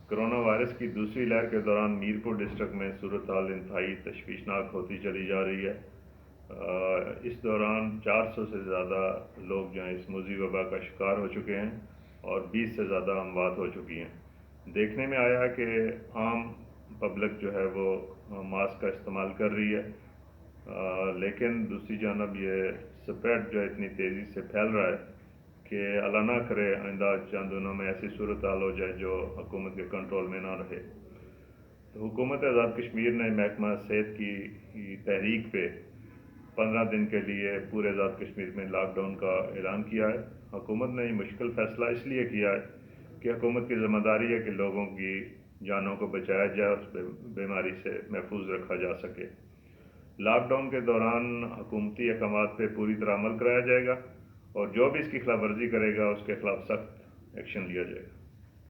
Corona virus की दूसरी लहर के दौरान मीरपुर डिस्ट्रिक्ट में सूरत हाल इंतहाई तशवीशनाक होती चली जा रही है। इस दौरान 400 से ज़्यादा लोग जो हैं इस मुज़ी वबा का शिकार हो चुके हैं और 20 से ज़्यादा अमवात हो चुकी हैं। देखने में आया कि आम पब्लिक जो है वो मास्क का इस्तेमाल कर रही है, लेकिन दूसरी जानब ये स्प्रेड जो है इतनी तेज़ी से फैल रहा है कि अल्लाह ना करे आइंदा चंद दिनों में ऐसी सूरत हाल हो जाए जो हुकूमत के कंट्रोल में ना रहे। तो हुकूमत आज़ाद कश्मीर ने महकमा सेहत की तहरीक पे 15 दिन के लिए पूरे आज़ाद कश्मीर में लॉकडाउन का ऐलान किया है। हुकूमत ने ये मुश्किल फ़ैसला इसलिए किया है कि हुकूमत की ज़िम्मेदारी है कि लोगों की जानों को बचाया जाए, उस बीमारी से महफूज रखा जा सके। लॉकडाउन के दौरान हुकूमती अहकामात पे पूरी तरह अमल कराया जाएगा और जो भी इसकी खिलाफ वर्जी करेगा उसके खिलाफ सख्त एक्शन लिया जाएगा।